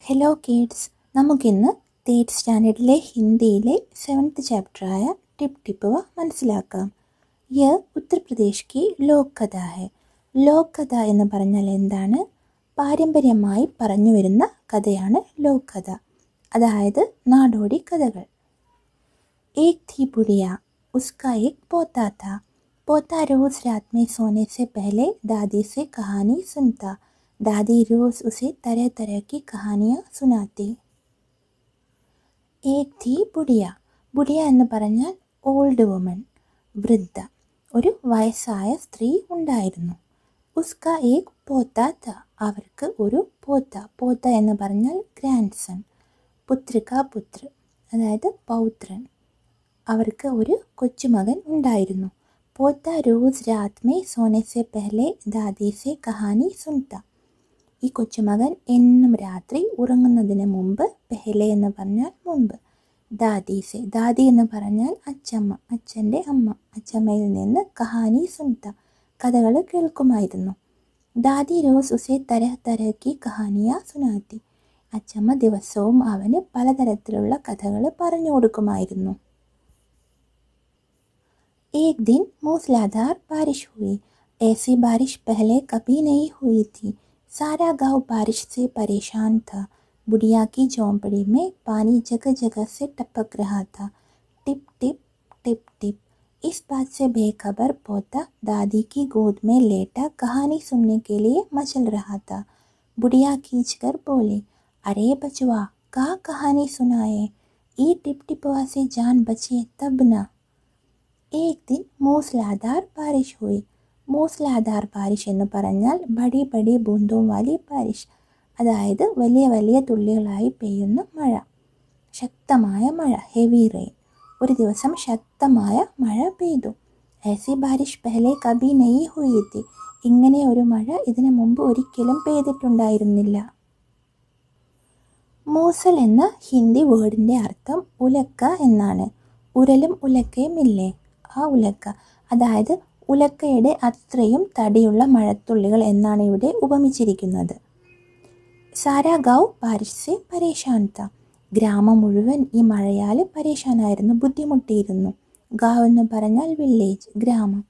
Hello kids, നമുക്കിന്ന് third സ്റ്റാൻഡേർഡിലെ ഹിന്ദിയിലെ 7th ചാപ്റ്ററായ tip ടിപ്പുവ മനസ്സിലാക്കാം. യഹ് ഉത്തർപ്രദേശ് കി ലോക് കഥ ഹെ. ലോക് കഥ എന്ന് പറഞ്ഞാൽ എന്താണ്? പാരമ്പര്യമായി പറഞ്ഞു വരുന്ന കഥയാണ് ലോക് കഥ, അതായത് നാടോടി കഥകൾ. ഏക് थी बुढ़िया, उसका एक पोता था. पोता रोज रात में सोने से पहले दादी से कहानी सुनता. दादी रोज उसे तरह तरह की कहानियाँ सुनाती. ഏക് थी बुढ़िया. ബുഡിയ എന്ന് പറഞ്ഞാൽ ഓൾഡ് വുമൺ, വൃദ്ധ, ഒരു വയസ്സായ സ്ത്രീ ഉണ്ടായിരുന്നു. ഉസ്ക ഏക് പോത്ത ത, അവർക്ക് ഒരു പോത്ത. പോത്ത എന്ന് പറഞ്ഞാൽ ഗ്രാൻഡ് സൺ. പുത്രിക പുത്ര, അതായത് പൗത്രൻ. അവർക്ക് ഒരു കൊച്ചുമകൻ ഉണ്ടായിരുന്നു. പോത്ത रोज रात में सोने से पहले दादी से कहानी सुनता. ഈ കൊച്ചുമകൻ എന്നും രാത്രി ഉറങ്ങുന്നതിന് മുമ്പ്, പെഹലെ എന്ന് പറഞ്ഞാൽ മുമ്പ്, ദാദീസെ, ദാദി എന്ന് പറഞ്ഞാൽ അച്ചമ്മ, അച്ഛൻ്റെ അമ്മ, അച്ചമ്മയിൽ നിന്ന് കഹാനി സുൻത, കഥകൾ കേൾക്കുമായിരുന്നു. ദാദി റോസ് ഉസേ തരഹ് തരഹ് കി കഹാനിയ സുനാത്തി. അച്ചമ്മ ദിവസവും അവന് പലതരത്തിലുള്ള കഥകൾ പറഞ്ഞു കൊടുക്കുമായിരുന്നു. एक दिन मूसलाधार बारिश हुई. ऐसी बारिश पहले कभी नहीं हुई थी. सारा गांव बारिश से परेशान था. बुढ़िया की झोंपड़ी में पानी जगह जगह से टपक रहा था. Tip tip tip tip. इस बात से बेखबर पोता दादी की गोद में लेटा कहानी सुनने के लिए मचल रहा था. बुढ़िया खींचकर बोली, अरे बचवा, का कहानी सुनाए? ई टिप टिपवा से जान बचे तब ना. एक दिन മൂസ്ലാധാർ ബാരിഷ് ഹുയി. മൂസ്ലാധാർ ബാരിഷ് എന്ന് പറഞ്ഞാൽ ബടി ബടി ബൂന്തും വാലി ബാരിഷ്, അതായത് വലിയ വലിയ തുള്ളികളായി പെയ്യുന്ന മഴ, ശക്തമായ മഴ, ഹെവി റെയിൻ. ഒരു ദിവസം ശക്തമായ മഴ പെയ്തു. ऐसी बारिश पहले कभी नहीं हुई थी. ഇങ്ങനെ ഒരു മഴ ഇതിനു മുമ്പ് ഒരിക്കലും പെയ്തിട്ടുണ്ടായിരുന്നില്ല. മൂസൽ എന്ന ഹിന്ദി വേർഡിൻ്റെ അർത്ഥം ഉലക്ക എന്നാണ്. ഉരലും ഉലക്കയും ഇല്ലേ, ആ ഉലക്ക, അതായത് ഉലക്കയുടെ അത്രയും തടിയുള്ള മഴത്തുള്ളികൾ എന്നാണ് ഇവിടെ ഉപമിച്ചിരിക്കുന്നത്. സാരാ ഗാവ് ബാരിഷ് സെ പരേഷാൻ ത. ഗ്രാമം മുഴുവൻ ഈ മഴയാൽ പരേഷാനായിരുന്നു, ബുദ്ധിമുട്ടിയിരുന്നു. ഗാവ് എന്ന് പറഞ്ഞാൽ വില്ലേജ്, ഗ്രാമം.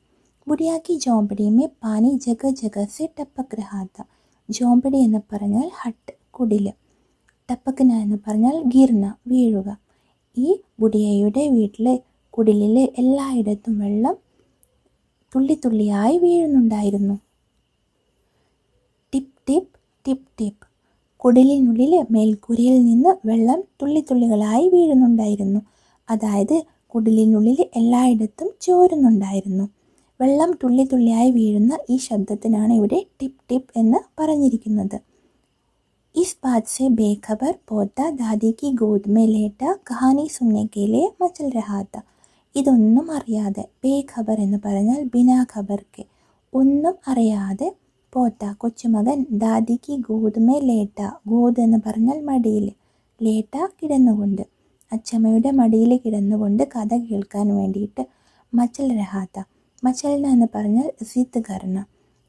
ബുഡിയാക്കി ജോംപടി മേ പാനി ജഗ ജഗ സെ ടപ്പക് രഹാ ത. ജോംപടി എന്ന് പറഞ്ഞാൽ ഹട്ട്, കുടില്. ടപ്പക്ന എന്ന് പറഞ്ഞാൽ ഗിർന, വീഴുക. ഈ ബുഡിയയുടെ വീട്ടിലെ കുടിലിലെ എല്ലായിടത്തും വെള്ളം തുള്ളി തുള്ളിയായി വീഴുന്നുണ്ടായിരുന്നു. ടിപ്പ് ടിപ്പ് ടിപ്പ് ടിപ്പ്. കുടിലിനുള്ളിൽ മേൽക്കൂരയിൽ നിന്ന് വെള്ളം തുള്ളി തുള്ളികളായി വീഴുന്നുണ്ടായിരുന്നു, അതായത് കുടിലിനുള്ളിൽ എല്ലായിടത്തും ചോരുന്നുണ്ടായിരുന്നു. വെള്ളം തുള്ളി തുള്ളിയായി വീഴുന്ന ഈ ശബ്ദത്തിനാണ് ഇവിടെ ടിപ്പ് ടിപ്പ് എന്ന് പറഞ്ഞിരിക്കുന്നത്. इस बात से बेखबर पोता दादी की गोद में लेटा कहानी सुनने के लिए मचल रहा था. ഇതൊന്നും അറിയാതെ, ബേഖബർ എന്ന് പറഞ്ഞാൽ ബിനാ ഖബർക്ക്, ഒന്നും അറിയാതെ, പോത്ത കൊച്ചുമകൻ, ദാദിക്ക് ഗോദ്മേ ലേട്ട, ഗോദ് എന്ന് പറഞ്ഞാൽ മടിയിൽ, ലേട്ട കിടന്നുകൊണ്ട്, അച്ചമ്മയുടെ മടിയിൽ കിടന്നുകൊണ്ട് കഥ കേൾക്കാൻ വേണ്ടിയിട്ട്, മച്ചൽ രഹാത്ത, മച്ചൽന എന്ന് പറഞ്ഞാൽ സിദ് കർണ,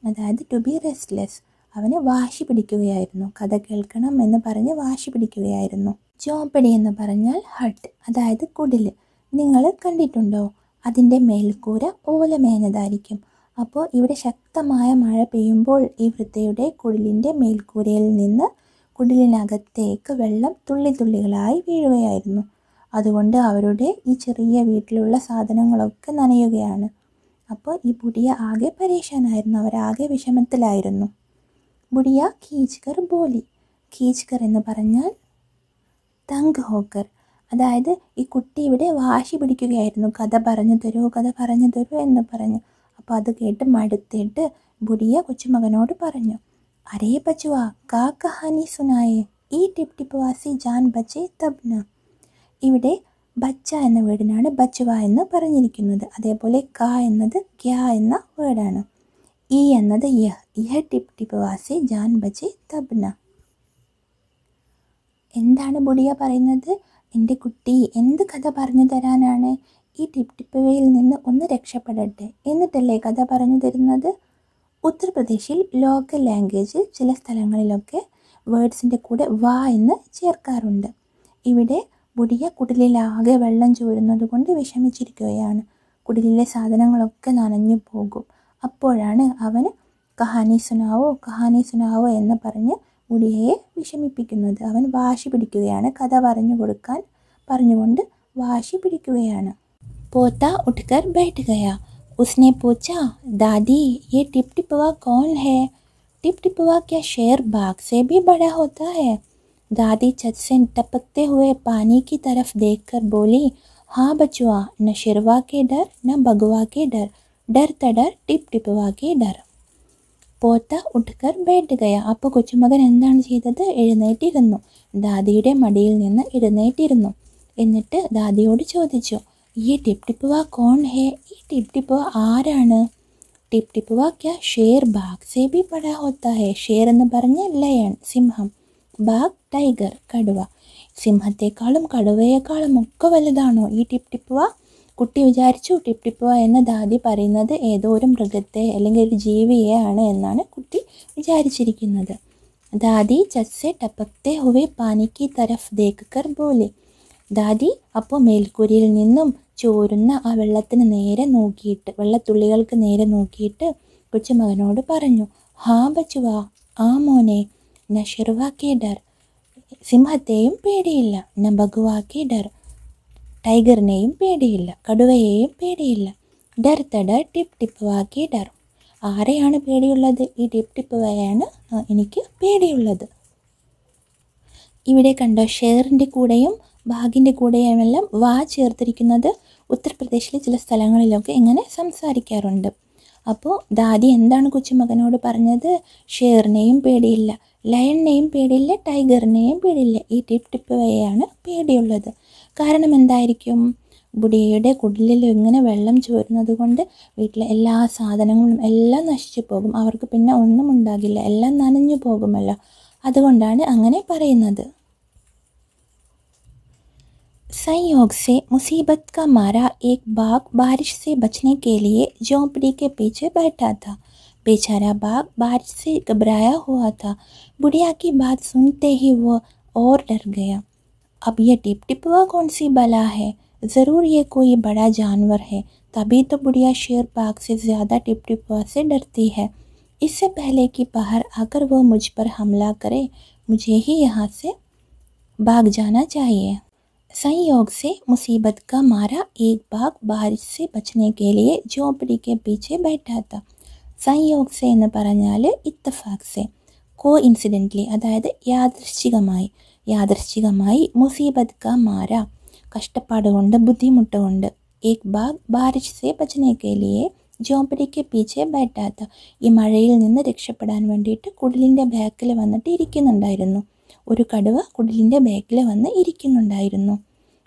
അതായത് ടു ബി റെസ്റ്റ്ലെസ്, അവന് വാശി പിടിക്കുകയായിരുന്നു, കഥ കേൾക്കണം എന്ന് പറഞ്ഞ് വാശി പിടിക്കുകയായിരുന്നു. ജോംപടി എന്ന് പറഞ്ഞാൽ ഹട്ട്, അതായത് കുടില്. നിങ്ങൾ കണ്ടിട്ടുണ്ടോ? അതിൻ്റെ മേൽക്കൂര ഓലമേഞ്ഞതായിരിക്കും. അപ്പോൾ ഇവിടെ ശക്തമായ മഴ പെയ്യുമ്പോൾ ഈ വൃദ്ധയുടെ കുടിലിൻ്റെ മേൽക്കൂരയിൽ നിന്ന് കുടിലിനകത്തേക്ക് വെള്ളം തുള്ളി തുള്ളികളായി വീഴുകയായിരുന്നു. അതുകൊണ്ട് അവരുടെ ഈ ചെറിയ വീട്ടിലുള്ള സാധനങ്ങളൊക്കെ നനയുകയാണ്. അപ്പോൾ ഈ ബുഡിയ ആകെ പരേഷാനായിരുന്നു, അവരാകെ വിഷമത്തിലായിരുന്നു. ബുഡിയ ഖീച്ച്കർ ബോലി. ഖീച്ച്കർ എന്ന് പറഞ്ഞാൽ തങ്ക് ഹോക്കർ, അതായത് ഈ കുട്ടി ഇവിടെ വാശി പിടിക്കുകയായിരുന്നു, കഥ പറഞ്ഞു തരൂ, കഥ പറഞ്ഞു തരൂ എന്ന് പറഞ്ഞു. അപ്പോൾ അത് കേട്ട് മടുത്തിട്ട് ബുഡിയ കൊച്ചുമകനോട് പറഞ്ഞു, അരേ ബച്ചുവാ, കാ കഹാനി സുനായേ? ഈ ടിപ്പ് ടിപ്പ് വാസി ജാൻ ബച്ചേ തബ്ന. ഇവിടെ ബച്ച എന്ന വേർഡിനാണ് ബച്ചുവ എന്ന് പറഞ്ഞിരിക്കുന്നത്. അതേപോലെ കാ എന്നത് ക്യാ എന്ന വേർഡാണ്. ഈ എന്നത് യഹ്, യഹ് ടിപ്പ് ടിപ്പ് വാസി ജാൻ ബച്ചേ തബ്ന. എന്താണ് ബുഡിയ പറയുന്നത്? എൻ്റെ കുട്ടി എന്ത് കഥ പറഞ്ഞു തരാനാണ്? ഈ ടിപ്പ് ടിപ്പുവയിൽ നിന്ന് ഒന്ന് രക്ഷപ്പെടട്ടെ എന്നിട്ടല്ലേ കഥ പറഞ്ഞു തരുന്നത്? ഉത്തർപ്രദേശിൽ ലോക്കൽ ലാംഗ്വേജിൽ ചില സ്ഥലങ്ങളിലൊക്കെ വേർഡ്സിൻ്റെ കൂടെ വാ എന്ന് ചേർക്കാറുണ്ട്. ഇവിടെ ബുഡിയ കുടിലിലാകെ വെള്ളം ചോരുന്നത് കൊണ്ട് വിഷമിച്ചിരിക്കുകയാണ്. കുടിലിലെ സാധനങ്ങളൊക്കെ നനഞ്ഞു പോകും. അപ്പോഴാണ് അവൻ കഹാനി സുനാവോ എന്ന് പറഞ്ഞ് ബുഡിയയെ വിഷമിപ്പിക്കുന്നത്. അവൻ വാശി പിടിക്കുകയാണ്, കഥ പറഞ്ഞുകൊണ്ട് വാശി പിടിക്കുകയാണ്. പോത്ത ഉठकर बैठ गया. उसने पूछा, दादी ये टिपटिपवा कौन है? टिपटिपवा क्या शेर बाघ से भी बड़ा होता है? दादी छत से टपकते हुए पानी की तरफ देखकर बोली, हाँ बचुआ, न शेरवा के डर न बगवा के डर, डर तडर टिपटिपवा के डर. പോത്ത ഉഠ്കർ ബൈഠ് ഗയ. അപ്പോൾ കൊച്ചുമകൻ എന്താണ് ചെയ്തത്? എഴുന്നേറ്റിരുന്നു. ദാദിയുടെ മടിയിൽ നിന്ന് എഴുന്നേറ്റിരുന്നു. എന്നിട്ട് ദാദിയോട് ചോദിച്ചു, ഈ ടിപ്ടിപ്പുവ കോൺ ഹേ? ഈ ടിപ്ടിപ്പുവ ആരാണ്? ടിപ്ടിപ്പുവ ക്യാ ഷേർ ബാഗ് സേ ബി ബഡാ ഹോത്താ ഹേ. ഷേർ എന്ന് പറഞ്ഞ ലയൺ, സിംഹം. ബാഗ് ടൈഗർ, കടുവ. സിംഹത്തെക്കാളും കടുവയെക്കാളും ഒക്കെ വലുതാണോ ഈ ടിപ്ടിപ്പുവ? കുട്ടി വിചാരിച്ചു ടിപ്ടിപ്പുവ എന്ന ദാദി പറയുന്നത് ഏതോ ഒരു മൃഗത്തെ അല്ലെങ്കിൽ ഒരു ജീവിയെ ആണ് എന്നാണ് കുട്ടി വിചാരിച്ചിരിക്കുന്നത്. ദാദി ചസ്സെ ടപക്തെ ഹുവേ പാനിക്ക് തരഫ് ദേക്കർ ബോലെ. ദാദി അപ്പോൾ മേൽക്കൂരയിൽ നിന്നും ചോരുന്ന ആ വെള്ളത്തുള്ളികൾക്ക് നേരെ നോക്കിയിട്ട് കൊച്ചുമകനോട് പറഞ്ഞു, ഹാ ബച്ചുവാ, ആ മോനെ, ന ഷെർവാക്കി ഡർ, സിംഹത്തെയും പേടിയില്ല, ന ബഗുവാക്കി ഡർ, ടൈഗറിനെയും പേടിയില്ല, കടുവയെയും പേടിയില്ല, ഡർ തഡർ ടിപ് ടിപ്പുവാക്കി ഡർ. ആരെയാണ് പേടിയുള്ളത്? ഈ ടിപ് ടിപ്പുവയാണ് എനിക്ക് പേടിയുള്ളത്. ഇവിടെ കണ്ടോ, ഷേറിൻ്റെ കൂടെയും ബാഗിൻ്റെ കൂടെയുമെല്ലാം വാ ചേർത്തിരിക്കുന്നത് ഉത്തർപ്രദേശിലെ ചില സ്ഥലങ്ങളിലൊക്കെ ഇങ്ങനെ സംസാരിക്കാറുണ്ട്. അപ്പോൾ ദാദി എന്താണ് കൊച്ചുമകനോട് പറഞ്ഞത്? ഷേറിനെയും പേടിയില്ല, ലയണിനെയും പേടിയില്ല, ടൈഗറിനെയും പേടിയില്ല, ഈ ടിപ് ടിപ്പുവയാണ് പേടിയുള്ളത്. കാരണം എന്തായിരിക്കും? ബുഡിയയുടെ കുടിലിൽ ഇങ്ങനെ വെള്ളം ചോരുന്നത് കൊണ്ട് വീട്ടിലെ എല്ലാ സാധനങ്ങളും എല്ലാം നശിച്ചു പോകും. അവർക്ക് പിന്നെ ഒന്നും ഉണ്ടാകില്ല, എല്ലാം നനഞ്ഞു പോകുമല്ലോ. അതുകൊണ്ടാണ് അങ്ങനെ പറയുന്നത്. संयोग से मुसीबत का मारा एक बाघ बारिश से बचने के लिए झोंपड़ी के पीछे बैठा था. बेचारा बाघ बारिश से घबराया हुआ था. बुढ़िया की बात सुनते ही वो और डर गया. अब ये टिपटिपवा कौन सी बला है? ज़रूर ये कोई बड़ा जानवर है. तभी तो बुढ़िया शेर बाघ से ज़्यादा टिपटिपवा से डरती है. इससे पहले कि बाहर आकर वो मुझ पर हमला करे, मुझे ही यहाँ से भाग जाना चाहिए. संयोग से मुसीबत का मारा एक बाघ बारिश से बचने के लिए झोपड़ी के पीछे बैठा था. संयोग से എന്ന് പറഞ്ഞാൽ ഇത്തഫാഖ് സെ, കോ ഇൻസിഡൻ്റലി, അതായത് യാദൃശ്ചികമായി, മുസീബത്ത് കാ മാര, കഷ്ടപ്പാട് കൊണ്ട്, ബുദ്ധിമുട്ട് കൊണ്ട്, ഏക് ബാഗ് ബാരിഷ് സെ ബച്ചനെ കെ ലിയെ ജോപ്പടിക്ക് പീച്ചെ ബൈഠാത്ത, ഈ മഴയിൽ നിന്ന് രക്ഷപ്പെടാൻ വേണ്ടിയിട്ട് കുടിലിൻ്റെ ബാക്കിൽ വന്നിട്ട് ഇരിക്കുന്നുണ്ടായിരുന്നു. ഒരു കടുവ കുടിലിൻ്റെ ബാക്കിൽ വന്ന് ഇരിക്കുന്നുണ്ടായിരുന്നു.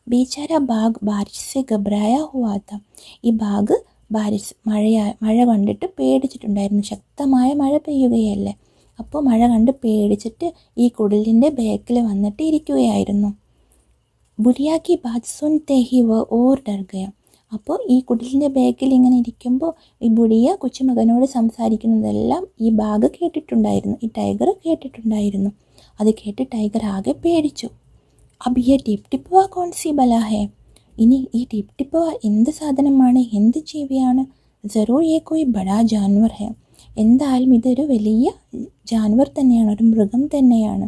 ബീച്ചാര ബാഗ് ബാരിഷ് സെ ഗബ്രായ ഹുവാത്ത, ഈ ബാഗ് മഴ കണ്ടിട്ട് പേടിച്ചിട്ടുണ്ടായിരുന്നു. ശക്തമായ മഴ പെയ്യുകയല്ലേ, അപ്പോൾ മഴ കണ്ട് പേടിച്ചിട്ട് ഈ കുടിലിൻ്റെ ബാക്കിൽ വന്നിട്ട് ഇരിക്കുകയായിരുന്നു. ബുരിയാക്കി ബാത് സുൻതേ ഹി വ ഓർ ഡർ ഗയ. അപ്പോൾ ഈ കുടിലിൻ്റെ ബാക്കിൽ ഇങ്ങനെ ഇരിക്കുമ്പോൾ ഈ ബുഡിയ കൊച്ചുമകനോട് സംസാരിക്കുന്നതെല്ലാം ഈ ബാഗ് കേട്ടിട്ടുണ്ടായിരുന്നു, ഈ ടൈഗർ കേട്ടിട്ടുണ്ടായിരുന്നു. അത് കേട്ട് ടൈഗർ ആകെ പേടിച്ചു. അബ് യേ ടിപ് ടിപ്പുവ കോൺ സി ബലാ ഹേ? ഇനി ഈ ടിപ് ടിപ്പുവ എന്ത് സാധനമാണ്, എന്ത് ജീവിയാണ്? ജറൂർ യേ കോയി ബഡാ ജാൻവർ ഹേ. എന്തായാലും ഇതൊരു വലിയ ജാൻവർ തന്നെയാണ്, ഒരു മൃഗം തന്നെയാണ്.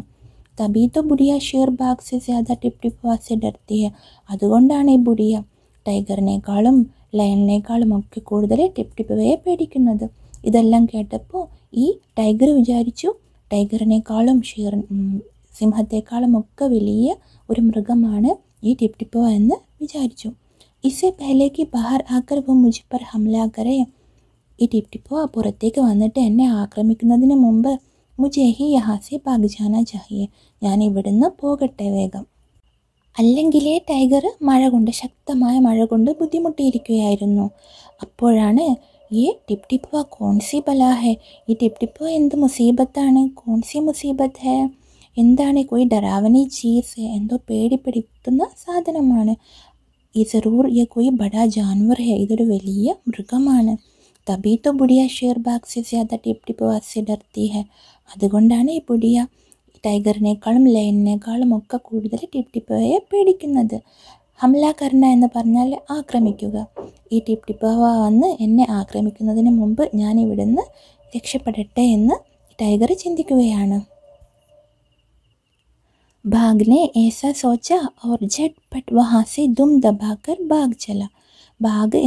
തബീ തോ ബുഡിയ ഷേർ ബാഗ് സെ ജ്യാദ ടിപ് ടിപ്പുവ സെ ഡർത്തി ഹേ. അതുകൊണ്ടാണ് ഈ ബുഡിയ ടൈഗറിനേക്കാളും ലയണിനേക്കാളും ഒക്കെ കൂടുതൽ ടിപ് ടിപ്പുവയെ പേടിക്കുന്നത്. ഇതെല്ലാം കേട്ടപ്പോൾ ഈ ടൈഗർ വിചാരിച്ചു ടൈഗറിനേക്കാളും സിംഹത്തെക്കാളും ഒക്കെ വലിയ ഒരു മൃഗമാണ് ഈ ടിപ് ടിപ്പുവ എന്ന് വിചാരിച്ചു. ഇസെ പെഹലേക്ക് ബഹാർ ആക്കർ വോ മുझ पर हमला करे. ഈ ടിപ് ടിപ്പുവ പുറത്തേക്ക് വന്നിട്ട് എന്നെ ആക്രമിക്കുന്നതിന് മുമ്പ് മുझे ही यहाँ से भाग जाना चाहिए, ഞാൻ ഇവിടുന്ന് പോകട്ടെ വേഗം. അല്ലെങ്കിലേ ടൈഗർ ശക്തമായ മഴ കൊണ്ട് ബുദ്ധിമുട്ടിയിരിക്കുകയായിരുന്നു. അപ്പോഴാണ് ഈ ടിപ് ടിപ്പുവ കോൺസി ബലാ ഹേ, ഈ ടിപ് ടിപ്പുവ എന്ത് മുസീബത്താണ്, കോൺസി മുസീബത്ത് ഹേ, എന്താണ്, കോയി ഡറാവനി ചീസ്, എന്തോ പേടിപ്പെടുത്തുന്ന സാധനമാണ്. ഈ ജറൂർ യേ കോയി ബഡാ ജാൻവർ ഹേ, ഇതൊരു വലിയ മൃഗമാണ്. തബീ തോ ബുഡിയ ഷേർ ബാഗ് സെ ജ്യാദ ടിപ് ടിപ്പുവ സെ ഡർത്തി ഹേ. അതുകൊണ്ടാണ് ഈ ബുഡിയ ടൈഗറിനേക്കാളും ലയണിനേക്കാളും ഒക്കെ കൂടുതൽ ടിപ് ടിപ്പോയെ പേടിക്കുന്നത്. ഹംല കർണ എന്ന് പറഞ്ഞാൽ ആക്രമിക്കുക. ഈ ടിപ് ടിപ്പോവ വന്ന് എന്നെ ആക്രമിക്കുന്നതിന് മുമ്പ് ഞാൻ ഇവിടുന്ന് രക്ഷപ്പെടട്ടെ എന്ന് ടൈഗർ ചിന്തിക്കുകയാണ്. बाघ ने ऐसा सोचा और झटपट वहाँ से दुम दबाकर भाग चला. ബാഗ്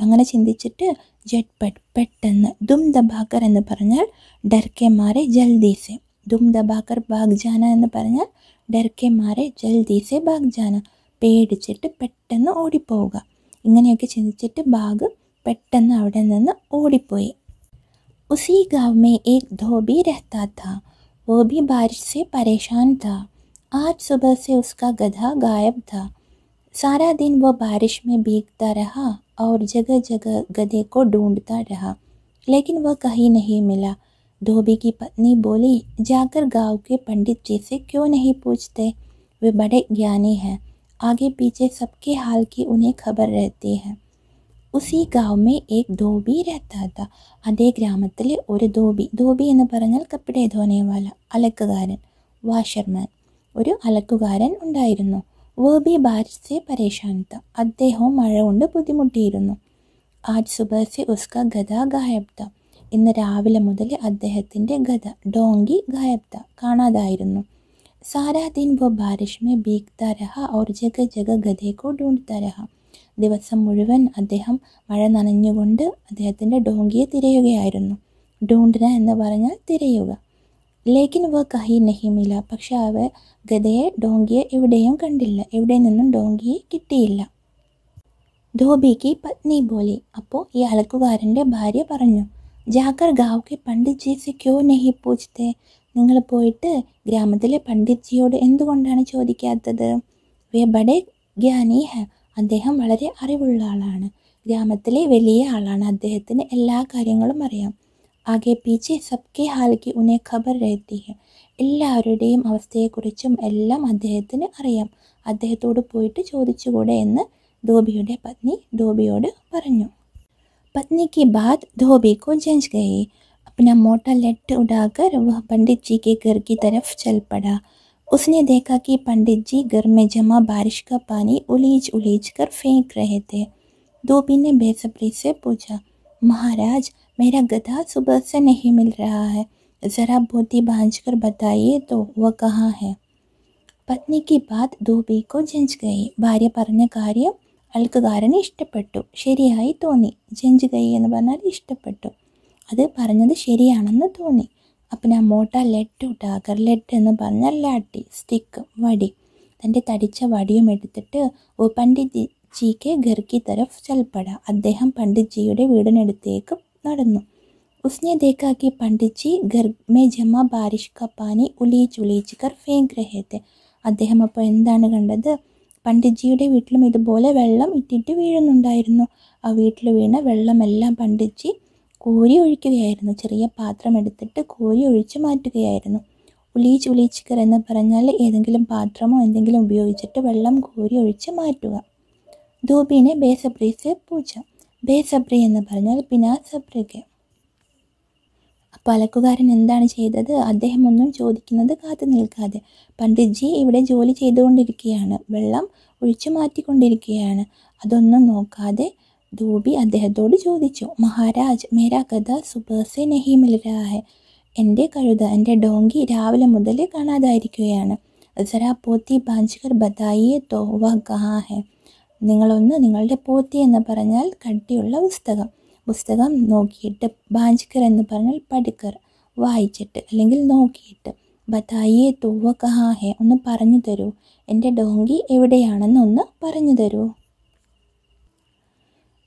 അങ്ങനെ ചിന്തിച്ചിട്ട് ജട്ട്പട്ട് പെട്ടെന്ന്, ദും ദബാക്കർ എന്ന് പറഞ്ഞാൽ ഡർക്കെ മാരെ ജൽദി സെ, ദും ദബാക്കർ ഭാഗ് ജാന എന്ന് പറഞ്ഞാൽ ഡർക്കെ മാരെ ജൽദി സെ ഭാഗ് ജാന, പേടിച്ചിട്ട് പെട്ടെന്ന് ഓടിപ്പോവുക. ഇങ്ങനെയൊക്കെ ചിന്തിച്ചിട്ട് ബാഗ് പെട്ടെന്ന് അവിടെ നിന്ന് ഓടിപ്പോയി. ഉസി ഗാവ് മേ ഏക് ധോബി രഹ്താ था. वो भी बारिश से परेशान था. आज सुबह से उसका गधा गायब था. सारा दिन वो बारिश में भीगता रहा और जगह जगह गधे को ढूंढता रहा, लेकिन वह कहीं नहीं मिला. धोबी की पत्नी बोली, जाकर गांव के पंडित जी से क्यों नहीं पूछते, वे बड़े ज्ञानी हैं. आगे पीछे सबके हाल की उन्हें खबर रहती है. ഉസി ഗാവ് മേ ഏക് ധോബി രഹ്താ താ. അതേ ഗ്രാമത്തിൽ ഒരു ധോബി, ധോബി എന്ന് പറഞ്ഞാൽ കപ്പിടെ ധോനേവാല, അലക്കുകാരൻ, വാഷർമാൻ, ഒരു അലക്കുകാരൻ ഉണ്ടായിരുന്നു. വോ ബി ബാരിഷ് സെ പരേഷാൻ താ. അദ്ദേഹവും മഴ കൊണ്ട് ബുദ്ധിമുട്ടിയിരുന്നു. ആജ് സുബഹ് സെ ഉസ്കാ ഗധ ഗായബ് താ. ഇന്ന് രാവിലെ മുതൽ അദ്ദേഹത്തിൻ്റെ ഗധ, ഡോങ്കി, ഗായബ് താ, കാണാതായിരുന്നു. സാരാ ദിൻ വോ ബാരിഷ് മേ ഭീഗ്താ രഹ ഔർ ജഗ ജഗ ഗധേ കോ ഢൂണ്ട്താ രഹ. ദിവസം മുഴുവൻ അദ്ദേഹം മഴ നനഞ്ഞുകൊണ്ട് അദ്ദേഹത്തിൻ്റെ ഡോങ്കിയെ തിരയുകയായിരുന്നു. ഢൂണ്ട്ന എന്ന് പറഞ്ഞാൽ തിരയുക. ലേക്കിൻ വ കഹി നഹി മില. പക്ഷെ ഗധയെ, ഡോങ്കിയെ എവിടെയും കണ്ടില്ല, എവിടെ നിന്നും ഡോങ്കിയെ കിട്ടിയില്ല. ധോബിക്ക് പത്നി ബോലി. അപ്പോൾ ഈ അലക്കുകാരൻ്റെ ഭാര്യ പറഞ്ഞു, ജാക്കർ ഗാവ് കെ പണ്ഡിറ്റ് ജി സെ ക്യോ നഹി പൂച്ച്തേ. നിങ്ങൾ പോയിട്ട് ഗ്രാമത്തിലെ പണ്ഡിറ്റ് ജിയോട് എന്തുകൊണ്ടാണ് ചോദിക്കാത്തത്? വേ ബഡേ ജ്ഞാനി ഹെ. അദ്ദേഹം വളരെ അറിവുള്ള ആളാണ്, ഗ്രാമത്തിലെ വലിയ ആളാണ്, അദ്ദേഹത്തിന് എല്ലാ കാര്യങ്ങളും അറിയാം. ആകെ പീച്ചെ സബ്കെ ഹാൽക്ക് ഉന്നെ ഖബർ രഹത്തി ഹെ. എല്ലാവരുടെയും അവസ്ഥയെക്കുറിച്ചും എല്ലാം അദ്ദേഹത്തിന് അറിയാം, അദ്ദേഹത്തോട് പോയിട്ട് ചോദിച്ചുകൂടെ എന്ന് ധോബിയുടെ പത്നി ധോബിയോട് പറഞ്ഞു. പത്നി की बात धोबी को जंच गई. अपना मोटा लठ उड़ाकर वह पंडित जी के घर की तरफ चल पड़ा. उसने देखा कि पंडित जी घर में जमा बारिश का पानी उलीच उलीच कर फेंक रहे थे. धोबी ने बेसब्री से पूछा, महाराज, मेरा गधा सुबह से नहीं मिल रहा है, ज़रा बोती बांझ कर बताइए तो वह कहाँ है. പത്നി की बात धोबी को जंच गई. ഭാര്യ പറഞ്ഞ കാര്യം അൽക്കുകാരന് ഇഷ്ടപ്പെട്ടു, ശരിയായി തോന്നി. ജഞ്ച് ഗൈ എന്ന് പറഞ്ഞാൽ ഇഷ്ടപ്പെട്ടു, അത് പറഞ്ഞത് ശരിയാണെന്ന് തോന്നി. അപ്പം മോട്ട ലെഡ് ഉട്ടാക്കർ, ലെഡ് എന്ന് പറഞ്ഞാൽ ലാട്ടി, സ്റ്റിക്ക്, വടി, തൻ്റെ തടിച്ച വടിയും എടുത്തിട്ട് ഓ പണ്ഡിറ്റ് ജിക്ക് ഘർക്കി തരഫ് ചൽപ്പട, അദ്ദേഹം പണ്ഡിറ്റ് ജിയുടെ വീടിനടുത്തേക്ക് നടന്നു. ഉസ്നെ ദേഖാ കി പണ്ഡിറ്റ് ജി ഘർ മേ ജമാ ബാരിഷ് കാ പാനി ഉലീച്ച് ഉലീച്ച് കർ ഫേങ്ക് രഹേ തെ. അദ്ദേഹം അപ്പോൾ എന്താണ് കണ്ടത്? പണ്ഡിറ്റ് ജിയുടെ വീട്ടിലും ഇതുപോലെ വെള്ളം ഇട്ടിട്ട് വീഴുന്നുണ്ടായിരുന്നു. ആ വീട്ടിൽ വീണ വെള്ളമെല്ലാം പണ്ഡിറ്റ് ജി കോരി ഒഴിക്കുകയായിരുന്നു. ചെറിയ പാത്രം എടുത്തിട്ട് കോരി ഒഴിച്ച് മാറ്റുകയായിരുന്നു. ഉലീച്ച് ഉലീച്ചിക്കർ എന്ന് പറഞ്ഞാൽ ഏതെങ്കിലും പാത്രമോ എന്തെങ്കിലും ഉപയോഗിച്ചിട്ട് വെള്ളം കോരി ഒഴിച്ച് മാറ്റുക. ധോബിനെ ബേസബ്രി സെ പൂച്ച. ബേസബ്രി എന്ന് പറഞ്ഞാൽ ബിനാ സബ്രിക്ക്. അപ്പോൾ അലക്കുകാരൻ എന്താണ് ചെയ്തത്? അദ്ദേഹം ഒന്നും ചോദിക്കുന്നത് കാത്തു നിൽക്കാതെ, പണ്ഡിറ്റ് ജി ഇവിടെ ജോലി ചെയ്തുകൊണ്ടിരിക്കുകയാണ്, വെള്ളം ഒഴിച്ചു മാറ്റിക്കൊണ്ടിരിക്കുകയാണ്, അതൊന്നും നോക്കാതെ ധോബി അദ്ദേഹത്തോട് ചോദിച്ചു, മഹാരാജ്, മേരാ ഗധ സുബഹ് സെ നഹി മിൽ രഹാ ഹെ. എൻ്റെ കഴുത, എൻ്റെ ഡോങ്കി രാവിലെ മുതൽ കാണാതായിരിക്കുകയാണ്. സരാ പോത്തി ബാഞ്ച്കർ ബതായിയെ തോ വഹ് കഹാ ഹെ. നിങ്ങളൊന്ന് നിങ്ങളുടെ പോത്തി എന്ന് പറഞ്ഞാൽ കട്ടിയുള്ള പുസ്തകം നോക്കിയിട്ട്, ബാഞ്ച്കർ എന്ന് പറഞ്ഞാൽ പഠിക്കർ, വായിച്ചിട്ട് അല്ലെങ്കിൽ നോക്കിയിട്ട്, ബതായിയെ തോ വഹ് കഹാ ഹെ, ഒന്ന് പറഞ്ഞു തരൂ, എൻ്റെ ഡോങ്കി എവിടെയാണെന്ന് ഒന്ന് പറഞ്ഞു തരൂ.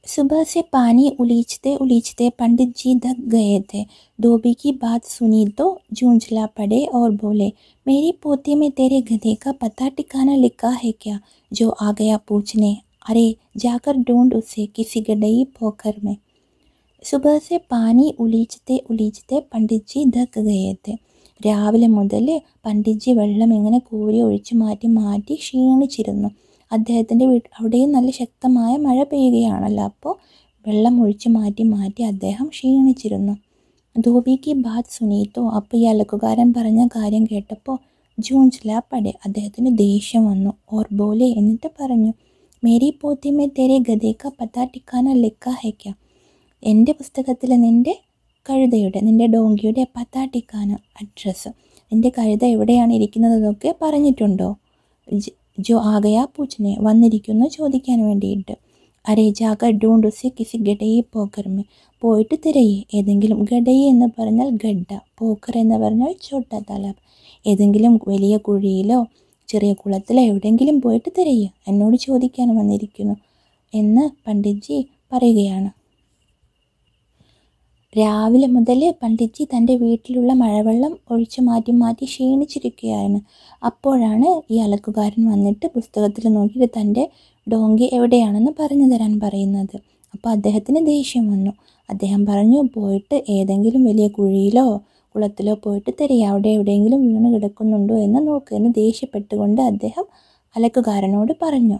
सुबह से पानी उलीचते उलीचते पंडित जी थक गए थे. धोबी की बात सुनी तो झूंझला पड़े और बोले, मेरी पोती में तेरे गधे का पता ठिकाना लिखा है क्या, जो आ गया पूछने. अरे जाकर ढूंढ उसे किसी गडई पोखर में. सुबह से पानी उलीचते उलीचते पंडित जी थक गए थे. രാവിലെ മുതൽ പണ്ഡിറ്റ് ജി വെള്ളം ഇങ്ങനെ കോരി ഒഴിച്ച് മാറ്റി മാറ്റി ക്ഷീണിച്ചിരുന്നു. അദ്ദേഹത്തിൻ്റെ അവിടെയും നല്ല ശക്തമായ മഴ പെയ്യുകയാണല്ലോ, അപ്പോൾ വെള്ളം ഒഴിച്ച് മാറ്റി മാറ്റി അദ്ദേഹം ക്ഷീണിച്ചിരുന്നു. ധോബി की बात सुनी तो അപ്പോൾ ഈ അലക്കുകാരൻ പറഞ്ഞ കാര്യം കേട്ടപ്പോൾ ജൂഞ്ചല പടെ അദ്ദേഹത്തിന് ദേഷ്യം വന്നു. ഓർ ബോലെ എന്നിട്ട് പറഞ്ഞു, മേരി പോത്തി മേ തെരെ ഗദേ കാ പതാ ഠിക്കാന ലിഖാ ഹൈ ക്യാ? എൻ്റെ പുസ്തകത്തിൽ നിൻ്റെ ഡോങ്കിയുടെ പതാ ഠിക്കാന അഡ്രസ്സ്, നിൻ്റെ കഴുത എവിടെയാണ് ഇരിക്കുന്നതെന്നൊക്കെ പറഞ്ഞിട്ടുണ്ടോ? ജോ ആകയാ പൂച്ചനെ വന്നിരിക്കുന്നു ചോദിക്കാൻ വേണ്ടിയിട്ട്. അരേ ജാഗർ ഡൂണ്ട് ഉസെ കിസി ഗഡയെ പോക്കർമേ, പോയിട്ട് തിരയെ. ഏതെങ്കിലും ഗഡയെ എന്ന് പറഞ്ഞാൽ ഗഡ്ഡ, പോക്കർ എന്ന് പറഞ്ഞാൽ ചോട്ട താലാബ്, ഏതെങ്കിലും വലിയ കുഴിയിലോ ചെറിയ കുളത്തിലോ എവിടെയെങ്കിലും പോയിട്ട് തിരയെ, എന്നോട് ചോദിക്കാൻ വന്നിരിക്കുന്നു എന്ന് പണ്ഡിറ്റ്ജി പറയുകയാണ്. രാവിലെ മുതൽ പണ്ഡിറ്റ്ജി തൻ്റെ വീട്ടിലുള്ള മഴവെള്ളം ഒഴിച്ച് മാറ്റി മാറ്റി ക്ഷീണിച്ചിരിക്കുകയാണ്. അപ്പോഴാണ് ഈ അലക്കുകാരൻ വന്നിട്ട് പുസ്തകത്തിൽ നോക്കിയിട്ട് തൻ്റെ ഡോങ്കി എവിടെയാണെന്ന് പറഞ്ഞു തരാൻ പറയുന്നത്. അപ്പോൾ അദ്ദേഹത്തിന് ദേഷ്യം വന്നു. അദ്ദേഹം പറഞ്ഞു, പോയിട്ട് ഏതെങ്കിലും വലിയ കുഴിയിലോ കുളത്തിലോ പോയിട്ട് തിരയുക, അവിടെ എവിടെയെങ്കിലും വീണ് കിടക്കുന്നുണ്ടോ എന്ന് നോക്ക് എന്ന് ദേഷ്യപ്പെട്ടുകൊണ്ട് അദ്ദേഹം അലക്കുകാരനോട് പറഞ്ഞു.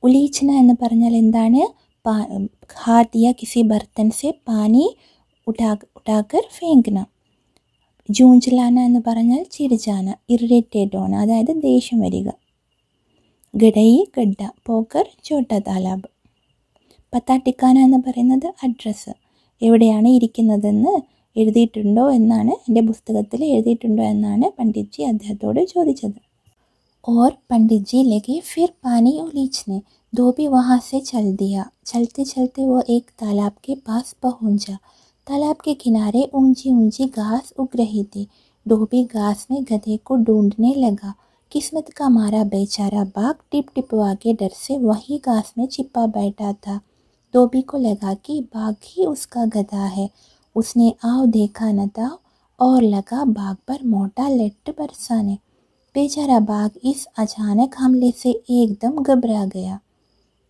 ഉലീച്ചന എന്ന് പറഞ്ഞാൽ എന്താണ്? हाथ या किसी बर्तन से पानी उठाकर फेंकना. ജൂഞ്ചലാന എന്ന് പറഞ്ഞാൽ ചിരിച്ചാന, ഇറിറ്റേറ്റ് ഓന, അതായത് ദേഷ്യം വരിക. ഗഡയി ഗഡ്ഡ, പോക്കർ ചോട്ട താലാബ്. പത്താ ഠിക്കാന എന്ന് പറയുന്നത് അഡ്രസ്സ്, എവിടെയാണ് ഇരിക്കുന്നതെന്ന് എഴുതിയിട്ടുണ്ടോ എന്നാണ്, എൻ്റെ പുസ്തകത്തിൽ എഴുതിയിട്ടുണ്ടോ എന്നാണ് പണ്ഡിറ്റ്ജി അദ്ദേഹത്തോട് ചോദിച്ചത്. और पंडित जी लगे फिर पानी उलीचने. धोबी वहाँ से चल दिया. चलते चलते वो एक तालाब के पास पहुँचा. तालाब के किनारे ऊंची ऊंची घास उग रही थी. धोबी घास में गधे को ढूंढने लगा. किस्मत का मारा बेचारा बाघ टिप टिपवा के डर से वही घास में छिपा बैठा था. धोबी को लगा कि बाघ ही उसका गधा है. उसने आओ देखा न था और लगा बाघ पर मोटा लट्ठ बरसाने. बेचारा बाघ इस अचानक हमले से एकदम घबरा गया.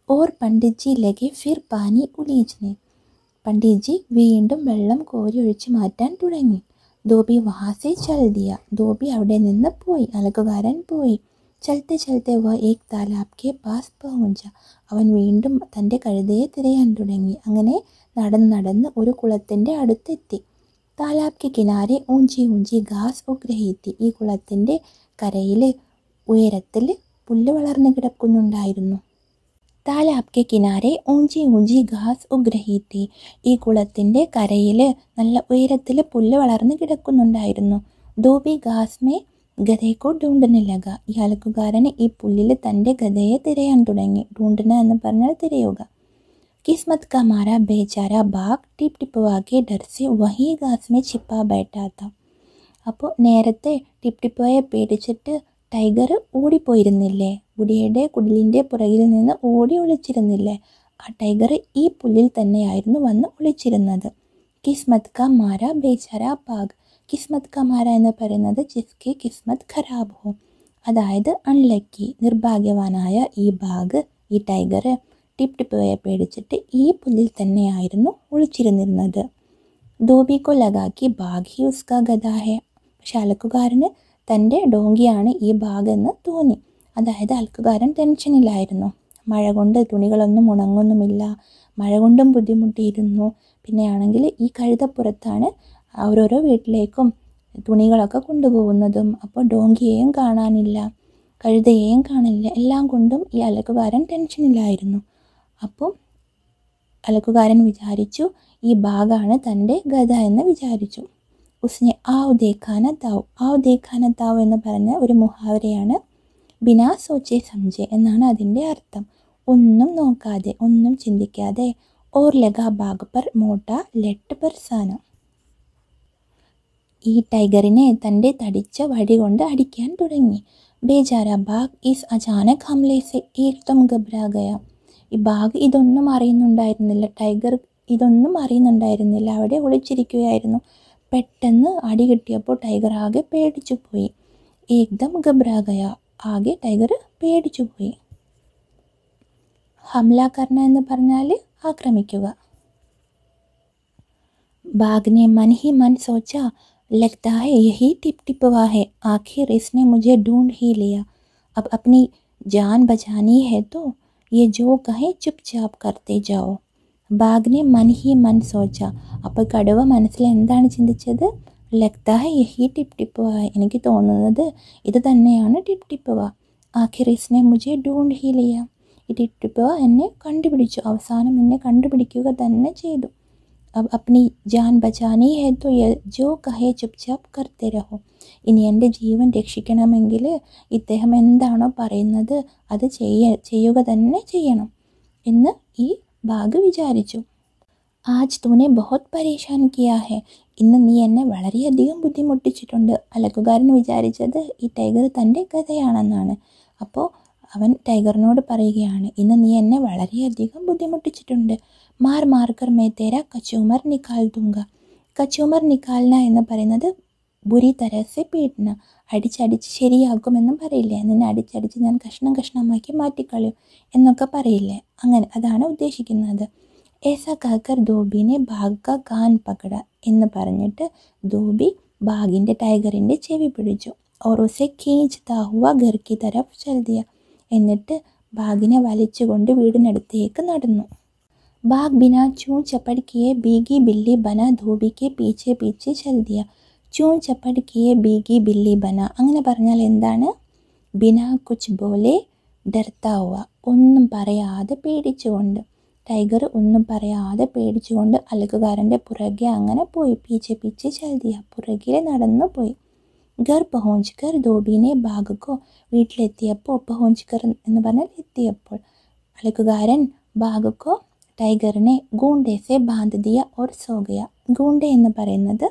और पंडित जी लगे फिर पानी उलीचने. पंडित जी വീണ്ടും വെള്ളം കോരി ഒഴിച്ച് മാറ്റാൻ തുടങ്ങി. ധോബി വഹാസെ ചൽ ദിയ. ധോബി അവിടെ നിന്ന് പോയി, അലക്കുകാരൻ പോയി. ചലത്തെ ചലത്തെ വ ഏക് താലാബ് കെ പാസ് പഹുഞ്ച. അവൻ വീണ്ടും തൻ്റെ കഴുതയെ തിരയാൻ തുടങ്ങി. അങ്ങനെ നടന്ന് നടന്ന് ഒരു കുളത്തിൻ്റെ അടുത്തെത്തി. താലാബ് കെ കിനാരെ ഊഞ്ചി ഊഞ്ചി ഘാസ് ഉഗ് രഹി തി. ഈ കുളത്തിൻ്റെ കരയിൽ ഉയരത്തിൽ പുല്ല് വളർന്നു കിടക്കുന്നുണ്ടായിരുന്നു. താലാബ് കെ കിനാരെ ഊഞ്ചി ഊഞ്ചി ഘാസ് ഉഗ് രഹി തി. ഈ കുളത്തിൻ്റെ കരയിൽ നല്ല ഉയരത്തിൽ പുല്ല് വളർന്നു കിടക്കുന്നുണ്ടായിരുന്നു. ധോബി ഘാസ് മേ ഗധേക്കോ ഢൂണ്ടനെ ലഗ. ഈ അലക്കുകാരന് ഈ പുല്ലിൽ തൻ്റെ ഗധയെ തിരയാൻ തുടങ്ങി. ഢൂണ്ടന എന്ന് പറഞ്ഞാൽ തിരയുക. കിസ്മത് കാ മാരാ ബേചാര ബാഗ് ടിപ് ടിപ്പുവാകെ ഡർ സെ വഹി ഘാസ് മേ छिपा बैठा था. അപ്പോൾ നേരത്തെ ടിപ് ടിപ്പോയെ പേടിച്ചിട്ട് ടൈഗർ ഓടിപ്പോയിരുന്നില്ലേ, ബുഡിയുടെ കുടിലിൻ്റെ പുറകിൽ നിന്ന് ഓടി ഒളിച്ചിരുന്നില്ലേ, ആ ടൈഗർ ഈ പുല്ലിൽ തന്നെയായിരുന്നു വന്ന് ഒളിച്ചിരുന്നത്. കിസ്മത് കാ മാര ബേചാര ബാഗ്. കിസ്മത് കാ മാര എന്ന് പറയുന്നത് ജിസ്കി കിസ്മത് ഖരാബ് ഹോ, അതായത് അൺലക്കി, നിർഭാഗ്യവാനായ ഈ ബാഗ്, ഈ ടൈഗർ ടിപ് ടിപ്പോയെ പേടിച്ചിട്ട് ഈ പുല്ലിൽ തന്നെയായിരുന്നു ഒളിച്ചിരുന്നിരുന്നത്. ധോബിക്കോ ലഗാക്കി ബാഗ് ഹി ഉസ്കാ ഗദാ ഹെ. പക്ഷെ അലക്കുകാരന് തൻ്റെ ഡോങ്കിയാണ് ഈ ബാഗെന്ന് തോന്നി. അതായത് അലക്കുകാരൻ ടെൻഷനിലായിരുന്നു. മഴ കൊണ്ട് തുണികളൊന്നും ഉണങ്ങുന്നുമില്ല, മഴ കൊണ്ടും ബുദ്ധിമുട്ടിയിരുന്നു. പിന്നെയാണെങ്കിൽ ഈ കഴുതപ്പുറത്താണ് ഓരോരോ വീട്ടിലേക്കും തുണികളൊക്കെ കൊണ്ടുപോകുന്നതും. അപ്പോൾ ഡോങ്കിയെയും കാണാനില്ല, കഴുതയെയും കാണില്ല, എല്ലാം കൊണ്ടും ഈ അലക്കുകാരൻ ടെൻഷനിലായിരുന്നു. അപ്പോൾ അലക്കുകാരൻ വിചാരിച്ചു ഈ ബാഗാണ് തൻ്റെ ഗദ എന്ന് വിചാരിച്ചു. ഉസ്നെ ആവ് ദേഖാന താവ്. ആവ് ദേഖാന താവ് എന്ന് പറഞ്ഞ ഒരു മുഹാവരയാണ്. ബിനാ സോച്ചെ സംജെ എന്നാണ് അതിൻ്റെ അർത്ഥം. ഒന്നും നോക്കാതെ, ഒന്നും ചിന്തിക്കാതെ. ഓർ ലഗാ ബാഗ് പർ മോട്ട ലെട്ട് ബർസാന. ഈ ടൈഗറിനെ തൻ്റെ തടിച്ച വടി കൊണ്ട് അടിക്കാൻ തുടങ്ങി. ബേജാര ബാഗ് ഈസ് അചാനക് ഹംലെ സെ ഏക്ദം ഘബ്രാ ഗയ. ഈ ബാഗ് ഇതൊന്നും അറിയുന്നുണ്ടായിരുന്നില്ല, ടൈഗർ ഇതൊന്നും അറിയുന്നുണ്ടായിരുന്നില്ല, അവിടെ ഒളിച്ചിരിക്കുകയായിരുന്നു. പെട്ടെന്ന് അടി കിട്ടിയപ്പോൾ ടൈഗർ ആകെ പേടിച്ചു പോയി. ഏക്ദം ഘബ്രാ ഗയ, ആകെ ടൈഗർ പേടിച്ചു പോയി. ഹംല കർണ എന്ന് പറഞ്ഞാൽ ആക്രമിക്കുക. बाघ ने मन ही मन सोचा, लगता है यही टिप टिपवा है, आखिर इसने मुझे ढूंढ ही लिया. अब अपनी जान बचानी है तो ये जो कहें चुपचाप करते जाओ. ബാഘിനെ മൻ ഹി മൻ സോച്ച. അപ്പോൾ കടുവ മനസ്സിൽ എന്താണ് ചിന്തിച്ചത്? ലഗ്താ ഹൈ യഹി ടിപ് ടിപ്പ് വാ, എനിക്ക് തോന്നുന്നത് ഇത് തന്നെയാണ് ടിപ് ടിപ്പ് വാ. ആഖിർ ഇസ്നെ മുझे ढूंढ ही लिया. ഈ ടിപ് ടിപ്പ് വാ എന്നെ കണ്ടുപിടിച്ചു, അവസാനം എന്നെ കണ്ടുപിടിക്കുക തന്നെ ചെയ്തു. अब अपनी जान बचानी है तो ये जो कहे चुपचाप करते रहो. ഇനി എൻ്റെ ജീവൻ രക്ഷിക്കണമെങ്കിൽ ഇദ്ദേഹം എന്താണോ പറയുന്നത് അത് ചെയ്യുക തന്നെ ചെയ്യണം എന്ന് ഈ ബാഘ് വിചാരിച്ചു. ആജ് തൂനെ ബഹുത് പരേഷാൻ കിയാ ഹെ. ഇന്ന് നീ എന്നെ വളരെയധികം ബുദ്ധിമുട്ടിച്ചിട്ടുണ്ട്. അലക്കുകാരൻ വിചാരിച്ചത് ഈ ടൈഗർ തൻ്റെ കഥയാണെന്നാണ്. അപ്പോൾ അവൻ ടൈഗറിനോട് പറയുകയാണ്, ഇന്ന് നീ എന്നെ വളരെയധികം ബുദ്ധിമുട്ടിച്ചിട്ടുണ്ട്. മാർ മാർക്കർ മേ തേരാ കച്ചൂമർ നിക്കാൽ ദൂങ്ക. കച്ചൂമർ നിക്കാൽന എന്ന് പറയുന്നത് ബുരി തരസെ പീഡന, അടിച്ചടിച്ച് ശരിയാക്കുമെന്നും പറയില്ലേ, നിന്നെ അടിച്ചടിച്ച് ഞാൻ കഷ്ണം കഷ്ണമാക്കി മാറ്റിക്കളയും എന്നൊക്കെ പറയില്ലേ, അങ്ങനെ അതാണ് ഉദ്ദേശിക്കുന്നത്. ഏസാ കാക്കർ ധോബിനെ ബാഗ് കാ കാൻ പകട എന്ന് പറഞ്ഞിട്ട് ധോബി ബാഗിൻ്റെ ടൈഗറിൻ്റെ ചെവി പിടിച്ചു. ഓർ ഉസെ ഖീഞ്ച്താ ഹുവ ഘർ കി തരഫ് ചൽ ദിയ. എന്നിട്ട് ബാഗിനെ വലിച്ചുകൊണ്ട് വീടിനടുത്തേക്ക് നടന്നു. ബാഗ് ബിനാ ചൂൺ ചപ്പട് കിയെ ബീഗി ബില്ലി ബന ധോബി കെ പീछे പീछे ചൽ ദിയ. ചൂൺ ചപ്പട് കിയെ ബീഗി ബില്ലി ബന അങ്ങനെ പറഞ്ഞാൽ എന്താണ്? ബിനാ കുച്ച് ബോലെ ഡർത്താ ഹുവ, ഒന്നും പറയാതെ പേടിച്ചുകൊണ്ട്. ടൈഗർ ഒന്നും പറയാതെ പേടിച്ചുകൊണ്ട് അലക്കുകാരൻ്റെ പുറകെ അങ്ങനെ പോയി. പീछे പീछे ചൽ ദിയ, പുറകിൽ നടന്നു പോയി. ഘർ പഹോഞ്ച് കർ ധോബിനെ ബാഗക്കോ, വീട്ടിലെത്തിയപ്പോൾ പഹോഞ്ച് കർ എന്ന് പറഞ്ഞാൽ എത്തിയപ്പോൾ, അലക്കുകാരൻ ബാഗക്കോ ടൈഗറിനെ ഗൂണ്ടെ സെ ബാന്ധ് ദിയ ഓർ സോ ഗയ. ഗൂണ്ടെ എന്ന് പറയുന്നത്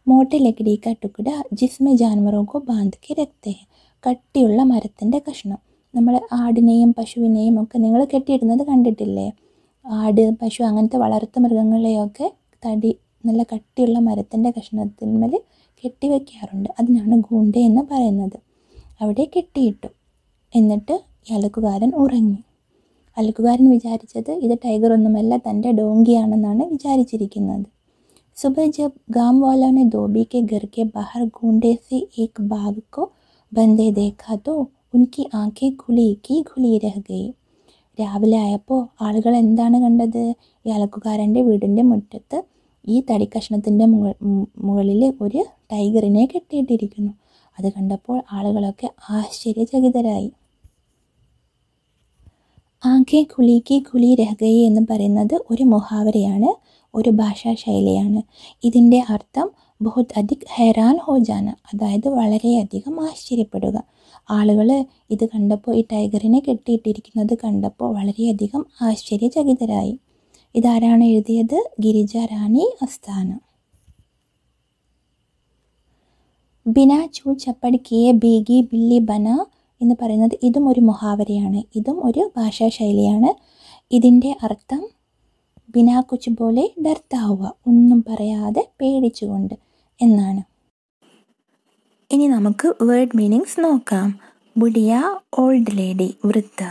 മോട്ടെ ലക്കടി കാ ടുക്കട ജിസ്മെ ജാൻവറോ കോ ബാന്ധ് കെ രഖ്തേ ഹെ. കട്ടിയുള്ള മരത്തിൻ്റെ കഷ്ണം. നമ്മൾ ആടിനെയും പശുവിനെയും ഒക്കെ നിങ്ങൾ കെട്ടിയിടുന്നത് കണ്ടിട്ടില്ലേ? ആട്, പശു അങ്ങനത്തെ വളർത്തു മൃഗങ്ങളെയൊക്കെ നല്ല കട്ടിയുള്ള മരത്തിൻ്റെ കഷ്ണത്തിന്മേൽ കെട്ടിവെക്കാറുണ്ട്. അതിനാണ് ഗൂണ്ടെ എന്ന് പറയുന്നത്. അവിടെ കെട്ടിയിട്ടു. എന്നിട്ട് അലക്കുകാരൻ ഉറങ്ങി. അലക്കുകാരൻ വിചാരിച്ചത് ഇത് ടൈഗർ ഒന്നുമല്ല, തൻ്റെ ഡോങ്കിയാണെന്നാണ് വിചാരിച്ചിരിക്കുന്നത്. सुबह जब गांव वालों ने धोबी के घर के बाहर गूंडे से एक बाघ को बंधे देखा तो उनकी आंखें खुली की खुली रह गई. രാവിലെ ആയപ്പോൾ ആളുകൾ എന്താണ് കണ്ടത്? ഈ അലക്കുകാരൻ്റെ വീടിൻ്റെ മുറ്റത്ത് ഈ തടിക്കഷ്ണത്തിൻ്റെ മുകളിൽ ഒരു ടൈഗറിനെ കെട്ടിയിട്ടിരിക്കുന്നു. അത് കണ്ടപ്പോൾ ആളുകളൊക്കെ ആശ്ചര്യചകിതരായി. ആങ്കെ ഖുലിക്ക് ഖുലി രഹ്ഗയി എന്ന് പറയുന്നത് ഒരു മുഹാവരയാണ്, ഒരു ഭാഷാ ശൈലിയാണ്. ഇതിൻ്റെ അർത്ഥം ബഹുത് അധിക് ഹൈറാൻ ഹോ ജാന, അതായത് വളരെയധികം ആശ്ചര്യപ്പെടുക. ആളുകൾ ഇത് കണ്ടപ്പോൾ, ഈ ടൈഗറിനെ കെട്ടിയിട്ടിരിക്കുന്നത് കണ്ടപ്പോൾ വളരെയധികം ആശ്ചര്യചകിതരായി. ഇതാരാണ് എഴുതിയത്? ഗിരിജ റാണി അസ്താന. ബിനാ ചൂ ചപ്പട് കിയെ ബീഗി ബില്ലി ബന എന്ന് പറയുന്നത് ഇതും ഒരു മുഹാവരയാണ്, ഇതും ഒരു ഭാഷാ ശൈലിയാണ്. ഇതിൻ്റെ അർത്ഥം ബിനാ കുച്ച് പോലെ ഡർത്താ ഹുവ, ഒന്നും പറയാതെ പേടിച്ചുകൊണ്ട് എന്നാണ്. ഇനി നമുക്ക് വേർഡ് മീനിങ്സ് നോക്കാം. ബുഡിയ ഓൾഡ് ലേഡി, വൃദ്ധ.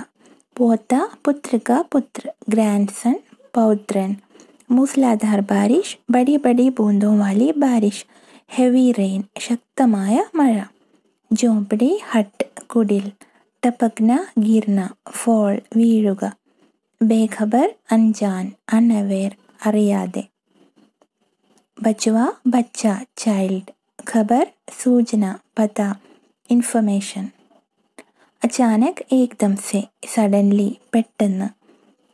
പോത്ത പുത്രിക പുത്ര, ഗ്രാൻഡ് സൺ പൗത്രൻ. മൂസ്ലാധാർ ബാരിഷ്, ബടി ബടി ബൂന്തോ വാലി ബാരിഷ്. ഹെവി റെയിൻ, ശക്തമായ മഴ. ജോംപടി ഹട്ട്, കുടിൽ. ടപക്ന ഗിർന, ഫോൾ വീഴുക. ബേഖബർ അൻജാൻ, അൺഅവെയർ അറിയാതെ. ബച്വ ബച്ച ചൈൽഡ്. ഖബർ സൂചന പത ഇൻഫർമേഷൻ. അചാനക് ഏകദം സെ സഡൻലി പെട്ടെന്ന്.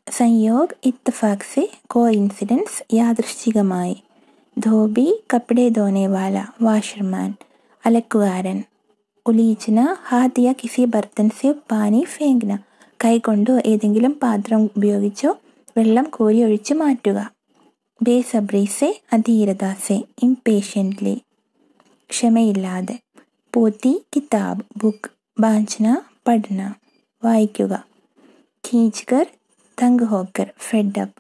സംയോഗ് ഇത്തഫാഖ് സെ കോഇൻസിഡൻസ് യാദൃശ്ചികമായി. ധോബി കപ്പടെ ധോനെ വാല വാഷർമാൻ അലക്കുകാരൻ. ഉലീച്ചന ഹാത്ത് യാ കിസി ബർത്തൻ സെ പാനി ഫേങ്ന, കൈകൊണ്ടോ ഏതെങ്കിലും പാത്രം ഉപയോഗിച്ചോ വെള്ളം കോരി ഒഴിച്ച് മാറ്റുക. ബേസബ്രി സെ അധീരത സെ ഇംപേഷ്യൻ്റ്ലി, ക്ഷമയില്ലാതെ. പോത്തി കിതാബ് ബുക്ക്. ബാഞ്ച്ന പഠന വായിക്കുക. ഖീഞ്ച് കർ തംഗ് ഹോക്കർ ഫെഡപ്പ്.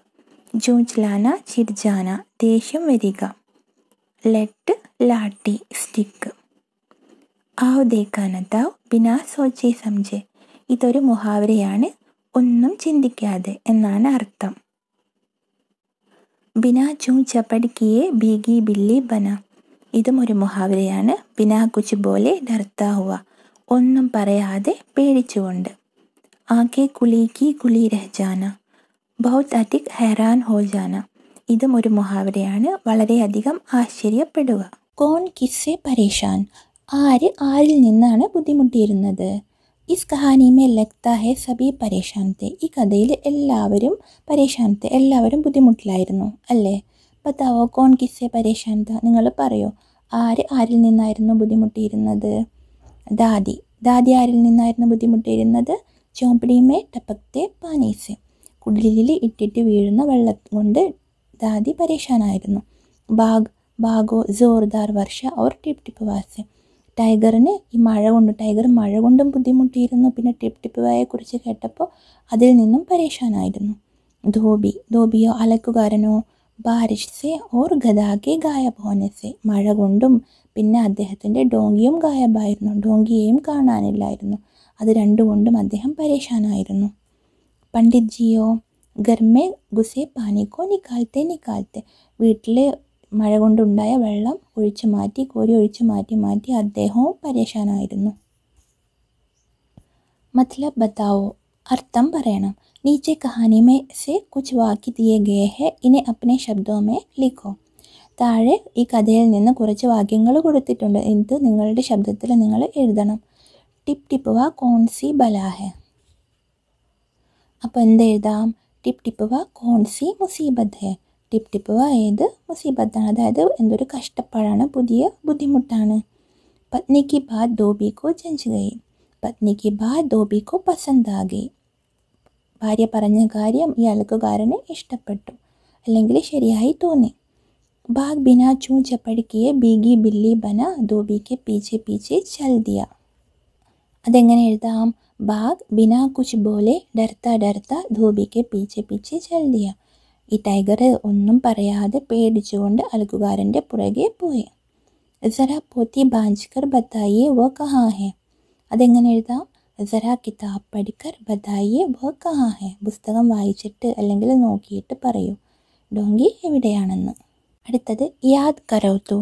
ജൂഞ്ച്ലാന ചിർജാന ദേഷ്യം വരിക. ലെറ്റ് ലാട്ടി സ്റ്റിക്ക്. ആവ് ദേക്കാനതാവ് ബിനാ സോച്ചെ സംജെ, ഇതൊരു മുഹാവരയാണ്, ഒന്നും ചിന്തിക്കാതെ എന്നാണ് അർത്ഥം. ബിനാ ചൂ ചപ്പട് കിയെ ബീഗി ബില്ലി ബന, ഇതും ഒരു മുഹാവരയാണ്. ബിനാ കുച്ച് പോലെ ഡർത്താ ഹുവ, ഒന്നും പറയാതെ പേടിച്ചുകൊണ്ട്. ആകെ കുലിക്ക് കുലി രഹ്ജാന, ബഹുത് അധിക് ഹൈറാൻ ഹോ ജാന. ഇതും ഒരു മുഹാവരയാണ്, വളരെയധികം ആശ്ചര്യപ്പെടുക. കോൺ കിസ്സെ പരേഷാൻ. ആര് ആരിൽ നിന്നാണ് ബുദ്ധിമുട്ടിയിരുന്നത്? ഇസ് കഹാനി മേ ലഗ്താ ഹെ സബി പരേഷാൻ തെ. ഈ കഥയിൽ എല്ലാവരും പരേഷാൻ തെ, എല്ലാവരും ബുദ്ധിമുട്ടിലായിരുന്നു അല്ലേ? ബതാവോ കോൺ കിസ്സെ പരേഷാൻ ത. നിങ്ങൾ പറയോ, ആര് ആരിൽ നിന്നായിരുന്നു ബുദ്ധിമുട്ടിയിരുന്നത്? ദാദി. ദാദി ആരിൽ നിന്നായിരുന്നു ബുദ്ധിമുട്ടിയിരുന്നത്? ചോമ്പടി മേ ടപക്തെ പാനി സെ. കുടിലിൽ ഇട്ടിട്ട് വീഴുന്ന വെള്ളം കൊണ്ട് ദാദി പരേഷാനായിരുന്നു. ബാഗ്. ബാഗോ ജോർദാർ വർഷ ഓർ ടിപ് ടിപ്പ് വാസെ. ടൈഗറിന് ഈ ടൈഗർ മഴ കൊണ്ടും ബുദ്ധിമുട്ടിയിരുന്നു. പിന്നെ ടിപ് ടിപ്പ് വായെക്കുറിച്ച് കേട്ടപ്പോൾ അതിൽ നിന്നും പരേഷാനായിരുന്നു. ധോബി. ധോബിയോ അലക്കുകാരനോ? ബാരിഷ് സെ ഓർ ഗദാകെ ഗായബ് ഹോനെ സെ. മഴ കൊണ്ടും പിന്നെ അദ്ദേഹത്തിൻ്റെ ഡോങ്കിയും ഗായബായിരുന്നു, ഡോങ്കിയെയും കാണാനില്ലായിരുന്നു. അത് രണ്ടുകൊണ്ടും അദ്ദേഹം പരേഷാനായിരുന്നു. പണ്ഡിറ്റ് ജിയോ. ഗർമേ ഗുസെ പാനിക്കോ നിക്കാൽത്തെ നിക്കാൽത്തെ. വീട്ടിൽ മഴ കൊണ്ടുണ്ടായ വെള്ളം ഒഴിച്ചു മാറ്റി, കോരി ഒഴിച്ചു മാറ്റി മാറ്റി അദ്ദേഹവും പരേഷാനായിരുന്നു. മത്ലബ് ബതാവോ. അർത്ഥം പറയണം. നീച്ചെ കഹാനി മേ സെ കുച്ച് വാക്യ ദിയേ ഗയേ ഹെ, ഇനെ അപ്നെ ശബ്ദോ മേ ലിഖോ. താഴെ ഈ കഥയിൽ നിന്ന് കുറച്ച് വാക്യങ്ങൾ കൊടുത്തിട്ടുണ്ട്, ഇത് നിങ്ങളുടെ ശബ്ദത്തിൽ നിങ്ങൾ എഴുതണം. ടിപ് ടിപ്പ് വാ കോൺസി ബലാ ഹെ. അപ്പോൾ എന്തെഴുതാം? ടിപ് ടിപ്പ് വാ കോൺസി മുസീബത്ത് ഹെ. ടിപ് ടിപ്പ് വാ ഏത് മുസീബത്താണ്, അതായത് എന്തൊരു കഷ്ടപ്പാടാണ്, പുതിയ ബുദ്ധിമുട്ടാണ്. പത്നി കി ബാത് ധോബി കോ ജഞ്ച് ഗയി. പത്നി കി ബാത് ധോബി കോ പസന്ത് ആ ഗയി. ഭാര്യ പറഞ്ഞ കാര്യം ഈ അലക്കുകാരന് ഇഷ്ടപ്പെട്ടു, അല്ലെങ്കിൽ ശരിയായി തോന്നി. ബാഗ് ബിനാ ചൂ ചപ്പട് കിയെ ബീഗി ബില്ലി ബന ധോബി കെ പീछे പീछे ചൽ ദിയ. അതെങ്ങനെ എഴുതാം? ബാഗ് ബിനാ കുച്ച് ബോലെ ഡർത്ത ഡർത്ത ധോബി കെ പീछे പീछे ചൽ ദിയ. ഈ ടൈഗർ ഒന്നും പറയാതെ പേടിച്ചുകൊണ്ട് അലക്കുകാരൻ്റെ പുറകെ പോയി. സരാ പോത്തി ബാഞ്ച് കർ ബതായിയെ വോ കഹാ ഹെ. അതെങ്ങനെ എഴുതാം? സരാ കിതാബ് പഠിക്കർ ബതായിയെ വോ കഹാ ഹെ. പുസ്തകം വായിച്ചിട്ട് അല്ലെങ്കിൽ നോക്കിയിട്ട് പറയൂ ഡോങ്കി എവിടെയാണെന്ന്. അടുത്തത് യാദ് കരോ തോ.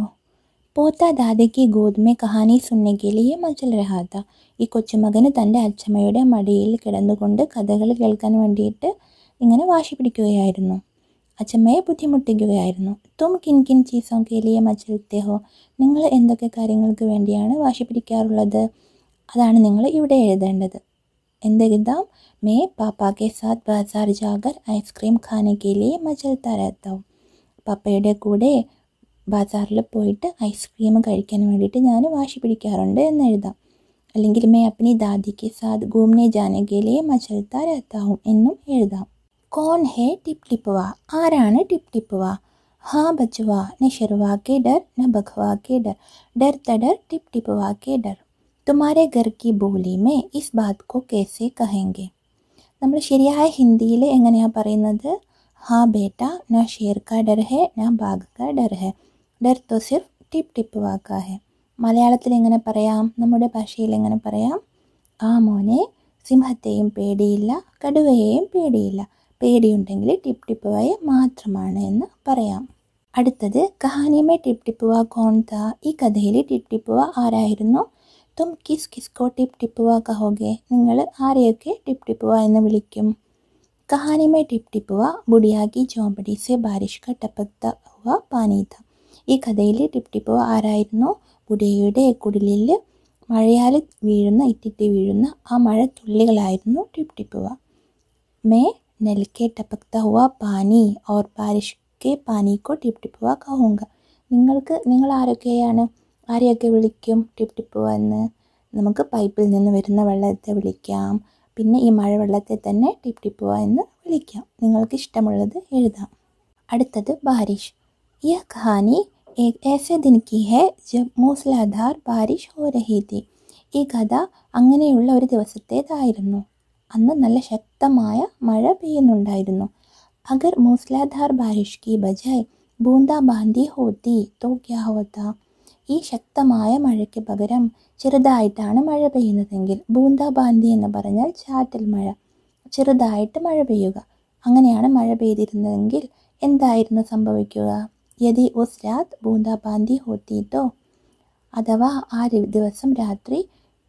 പോത്ത ദാദയ്ക്ക് ഗോദ് മേ കഹാനി സുനനെ കെ ലിയെ മചൽ രഹാ താ. ഈ കൊച്ചുമകന് തൻ്റെ അച്ഛമ്മയുടെ മടിയിൽ കിടന്നുകൊണ്ട് കഥകൾ കേൾക്കാൻ വേണ്ടിയിട്ട് ഇങ്ങനെ വാശി പിടിക്കുകയായിരുന്നു, അച്ഛമ്മയെ ബുദ്ധിമുട്ടിക്കുകയായിരുന്നു. തും കിൻ കിൻ ചീസോ കെ ലിയെ മചൽത്തെ ഹോ. നിങ്ങൾ എന്തൊക്കെ കാര്യങ്ങൾക്ക് വേണ്ടിയാണ് വാശി പിടിക്കാറുള്ളത്? അതാണ് നിങ്ങൾ ഇവിടെ എഴുതേണ്ടത്. എന്തെഴുതാം? മേ പാപ്പാ കെ സാത്ത് ബാസാർ ജാകർ ഐസ്ക്രീം ഖാനെ കെ ലിയെ മചൽത്താ രഹത്താ ഹൂം. പപ്പയുടെ കൂടെ ബാസാറിൽ പോയിട്ട് ഐസ്ക്രീം കഴിക്കാൻ വേണ്ടിയിട്ട് ഞാൻ വാശി പിടിക്കാറുണ്ട് എന്നെഴുതാം. അല്ലെങ്കിൽ മേ അപ്നി ദാദിക്ക് സാത്ത് ഘൂംനെ ജാനെ കെ ലിയെ മചൽത്താ രഹത്താ ഹൂം എന്നും എഴുതാം. കോൺ ഹേ ടിപ് ടിപ്പ് വാ. ആരാണ് ടിപ് ടിപ്പ് വാ? हाँ बचवा, न शर्वा के डर न बखवा के डर, डरता डर टिप टिपवा के डर. तुम्हारे घर की बोली में इस बात को कैसे कहेंगे? നമ്മൾ ശരിയായ ഹിന്ദിയിൽ എങ്ങനെയാണ് പറയുന്നത്? हाँ बेटा, न शेर का डर है न बाघ का डर है, डर तो सिर्फ टिप टिपवा का है. മലയാളത്തിൽ എങ്ങനെ പറയാം? നമ്മുടെ ഭാഷയിൽ എങ്ങനെ പറയാം? ആ മോനെ, സിംഹത്തെയും പേടിയില്ല, കടുവയെയും പേടിയില്ല, പേടിയുണ്ടെങ്കിൽ ടിപ് ടിപ്പുവായ മാത്രമാണ് എന്ന് പറയാം. അടുത്തത് കഹാനി മേ ടിപ് ടിപ്പുവ കോൺ താ. ഈ കഥയിൽ ടിപ് ടിപ്പുവ ആരായിരുന്നു? തും കിസ് കിസ്കോ ടിപ് ടിപ്പുവ കഹോगे. നിങ്ങൾ ആരെയൊക്കെ ടിപ് ടിപ്പുവ എന്ന് വിളിക്കും? കഹാനി മേ ടിപ് ടിപ്പുവ ബുഡിയ കി ചോമ്പടി സെ ബാരിഷ് കാ ടപക്താ ഹുവാ പാനി താ. ഈ കഥയിൽ ടിപ് ടിപ്പുവ ആരായിരുന്നു? ബുഡിയയുടെ കുടിലിൽ മഴയാൽ ഇറ്റിറ്റ് വീഴുന്ന ആ മഴത്തുള്ളികളായിരുന്നു ടിപ് ടിപ്പുവ. മേ नल के टपकता हुआ पानी और बारिश के पानी को टिप टिപ്പുവ कहूँगा. നിങ്ങൾ ആരെയൊക്കെ വിളിക്കും ടിപ് ടിപ്പുവ എന്ന്? നമുക്ക് പൈപ്പിൽ നിന്ന് വരുന്ന വെള്ളത്തെ വിളിക്കാം, പിന്നെ ഈ മഴവെള്ളത്തെ തന്നെ ടിപ് ടിപ്പുവ എന്ന് വിളിക്കാം. നിങ്ങൾക്ക് ഇഷ്ടമുള്ളത് എഴുതാം. അടുത്തത് ബാരിഷ്. യഹ് കഹാനി एक ऐसे दिन की है जब മൂസലാധാർ ബാരിഷ് ഹോ രഹി തി. ഈ കഥ അങ്ങനെയുള്ള ഒരു ദിവസത്തേതായിരുന്നു, അന്ന് നല്ല ശക്തമായ മഴ പെയ്യുന്നുണ്ടായിരുന്നു. അഗർ മൂസലാധാർ ബാരിഷ് കി ബജായ് ബൂന്ദാ ബാന്തി ഹോത്തി തോ ക്യാ ഹോത്താ. ഈ ശക്തമായ മഴയ്ക്ക് പകരം ചെറുതായിട്ടാണ് മഴ പെയ്യുന്നതെങ്കിൽ, ബൂന്ദാ ബാന്തി എന്ന് പറഞ്ഞാൽ ചാറ്റൽ മഴ, ചെറുതായിട്ട് മഴ പെയ്യുക, അങ്ങനെയാണ് മഴ പെയ്തിരുന്നതെങ്കിൽ എന്തായിരുന്നു സംഭവിക്കുക? യദി ഉസ് രാത് ബൂന്ദാ ബാന്തി ഹോത്തി തോ. അഥവാ ആ ദിവസം രാത്രി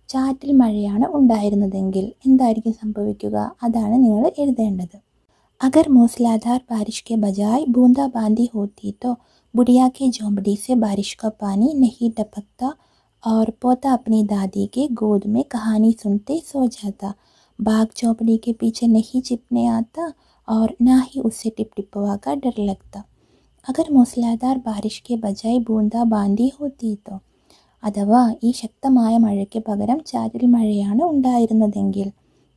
ചാറ്റൽ മഴയാണ് ഉണ്ടായിരുന്നതെങ്കിൽ എന്തായിരിക്കും സംഭവിക്കുക? അതാണ് നിങ്ങൾ എഴുതേണ്ടത്. अगर मूसलाधार बारिश के बजाय बूंदाबांदी होती तो बुढ़िया की झोंपड़ी से बारिश का पानी नहीं टपकता और पोता अपनी दादी के गोद में कहानी सुनते सो जाता। बाघ झोंपड़ी के पीछे नहीं छिपने आता और ना ही उससे टिपटिपवा का डर लगता। अगर മൂസലാധാർ ബാരിഷ്ക്ക് ബജായ് ബൂന്ദാബാന്തി ഹോത്തി തോ, അഥവാ ഈ ശക്തമായ മഴയ്ക്ക് പകരം ചാറ്റൽ മഴയാണ് ഉണ്ടായിരുന്നതെങ്കിൽ,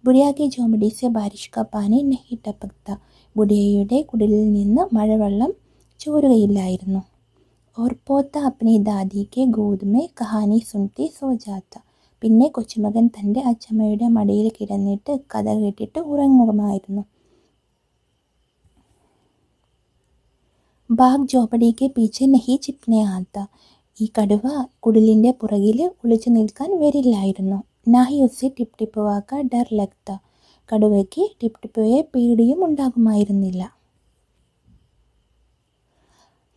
ബുഡിയ കി ഝോപടി സെ ബാരിഷ് കാ പാനി നഹി ടപക്ത, ബുഡിയയുടെ കുടിലിൽ നിന്ന് മഴവെള്ളം ചോരുകയില്ലായിരുന്നു. ഓർ പോത്ത അപ്നി ദാദി കെ ഗോദ് മേ കഹാനി സുൻതി സോ ജാത്ത, പിന്നെ കൊച്ചുമകൻ തൻ്റെ അച്ചമ്മയുടെ മടിയിൽ കിടന്നിട്ട് കഥ കേട്ടിട്ട് ഉറങ്ങുമായിരുന്നു. ബാഗ് ജോപടിക്ക് പീछे नहीं छिपने आता, ഈ കടുവ കുടിലിൻ്റെ പുറകിൽ ഒളിച്ചു നിൽക്കാൻ വരില്ലായിരുന്നു. നാഹി ഉസ്സെ ടിപ് ടിപ്പുവാ കാ ഡർ ലഗ്ത, കടുവയ്ക്ക് ടിപ് ടിപ്പുവയെ പേടിയും ഉണ്ടാകുമായിരുന്നില്ല.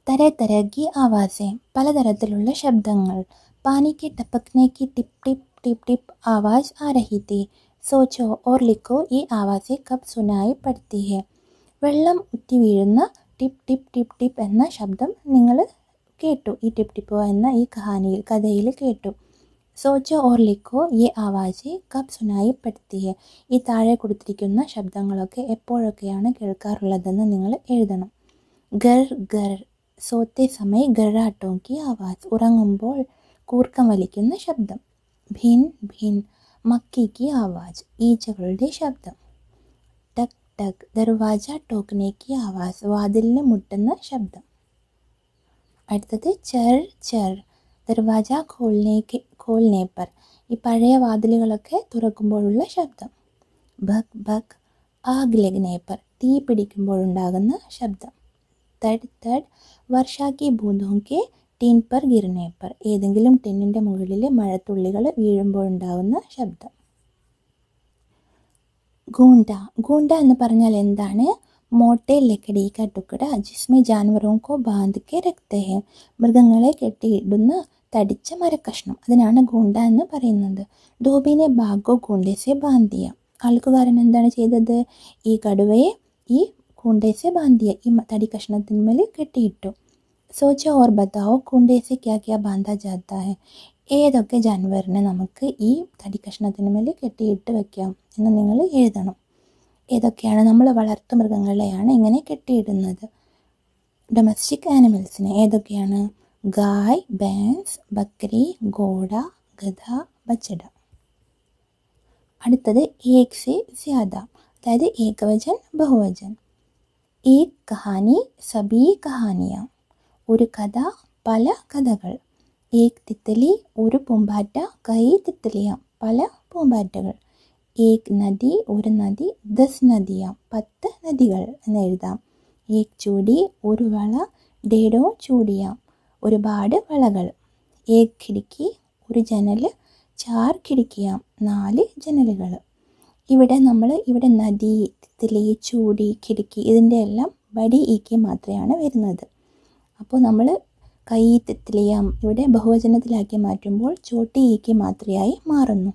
तरह तरह की आवाज़ें, പലതരത്തിലുള്ള ശബ്ദങ്ങൾ. पानी के टपकने की टिप टिप टिप आवाज़ आ रही थी. सोचो और लिखो ये आवाज़ें कब सुनाई पड़ती है. വെള്ളം ഉറ്റി വീഴുന്ന ടിപ്പ് ടിപ്പ് ടിപ്പ് ടിപ്പ് എന്ന ശബ്ദം നിങ്ങൾ കേട്ടു. ഈ ടിപ്പ് ടിപ്പ് എന്ന ഈ കഥയിൽ കേട്ടു. സോച്ചോ ഓർ ലിഖോ യെ ആവാസെ കബ് സുനായി പടുത്തി ഹെ, ഈ താഴെ കൊടുത്തിരിക്കുന്ന ശബ്ദങ്ങളൊക്കെ എപ്പോഴൊക്കെയാണ് കേൾക്കാറുള്ളതെന്ന് നിങ്ങൾ എഴുതണം. ഗർ ഗർ, സോത്തെ സമയ ഗറാട്ടോ കി ആവാസ്, ഉറങ്ങുമ്പോൾ കൂർക്കം വലിക്കുന്ന ശബ്ദം. ഭിൻ ഭിൻ, മക്കി കി ആവാസ്, ഈച്ചകളുടെ ശബ്ദം. ടക് ടക്, ദർവാജ ടോക്നെ കി ആവാസ്, വാതിലിന് മുട്ടുന്ന ശബ്ദം. അടുത്തത് ചർ ചർ, ദർവാജ ഖോൽനെ പർ, ഈ പഴയ വാതിലുകളൊക്കെ തുറക്കുമ്പോഴുള്ള ശബ്ദം. ഭക് ഭക്, ആഗ് ലഗ്നെ പർ, തീ പിടിക്കുമ്പോഴുണ്ടാകുന്ന ശബ്ദം. തഡ് തഡ്, വർഷാ കി ബൂന്ദോं के टीन पर गिरने पर, ഏതെങ്കിലും ടിന്നിൻ്റെ മുകളിൽ മഴത്തുള്ളികൾ വീഴുമ്പോഴുണ്ടാകുന്ന ശബ്ദം. ഗൂണ്ട, ഗൂണ്ട എന്ന് പറഞ്ഞാൽ എന്താണ്? മോട്ടെ ലക്കടി കാ ടുക്കട ജിസ്മെ ജാൻവറോ കോ ബാന്ധ് കെ രഖ്തേ ഹെ, മൃഗങ്ങളെ കെട്ടിയിടുന്ന തടിച്ച മരക്കഷ്ണം, അതിനാണ് ഗൂണ്ട എന്ന് പറയുന്നത്. ധോബിനെ ബാഗോ ഗൂണ്ടേസെ ബാന്ധിയ, ആൾക്കുകാരൻ എന്താണ് ചെയ്തത്? ഈ കടുവയെ ഈ കൂണ്ടേസെ ബാന്ധിയ, ഈ തടി കഷ്ണത്തിന്മേൽ കെട്ടിയിട്ടു. സോച്ചോ ഓർ ബതാവോ കൂണ്ടേസെ ക്യാ ക്യാ ബാന്ധാ ജാത്താ ഹെ, ഏതൊക്കെ ജാൻവറിനെ നമുക്ക് ഈ തടി കഷ്ണത്തിന്മേൽ കെട്ടിയിട്ട് വെക്കാം എന്ന് നിങ്ങൾ എഴുതണം. ഏതൊക്കെയാണ്? നമ്മൾ വളർത്തു മൃഗങ്ങളെയാണ് ഇങ്ങനെ കെട്ടിയിടുന്നത്. ഡൊമസ്റ്റിക് ആനിമൽസിനെ ഏതൊക്കെയാണ്? ഗായ്, ഭേൻസ്, ബക്കരി, ഘോഡ, ഗധ, ബച്ചഡ. അടുത്തത് ഏക് സെ ജ്യാദ, അതായത് ഏകവചൻ ബഹുവചൻ. ഏക് കഹാനി സബീ കഹാനിയ, ഒരു കഥ പല കഥകൾ. ഏക് തിത്തലി, ഒരു പൂമ്പാറ്റ, കൈ തിത്തലിയ, പല പൂമ്പാറ്റകൾ. ഏക് നദി, ഒരു നദി, 10 നദിയ, 10 നദികൾ എന്ന് എഴുതാം. ഏക് ചൂടി, ഒരു വള, ഡേഡോ ചൂടിയ, ഒരുപാട് വളകൾ. ഏക് ഖിടിക്കി, ഒരു ജനൽ, 4 ഖിടിക്കിയ, 4 ജനലുകൾ. ഇവിടെ നദി, തിത്തലി, ചൂടി, ഖിടിക്കി ഇതിൻ്റെ എല്ലാം ബടി ഈക്കി മാത്രമാണ് വരുന്നത്. അപ്പോൾ നമ്മൾ കൈ തിത്തലിയാം ഇവിടെ ബഹുവചനത്തിലാക്കി മാറ്റുമ്പോൾ ചോട്ടി ഈക്കി മാത്രയായി മാറുന്നു.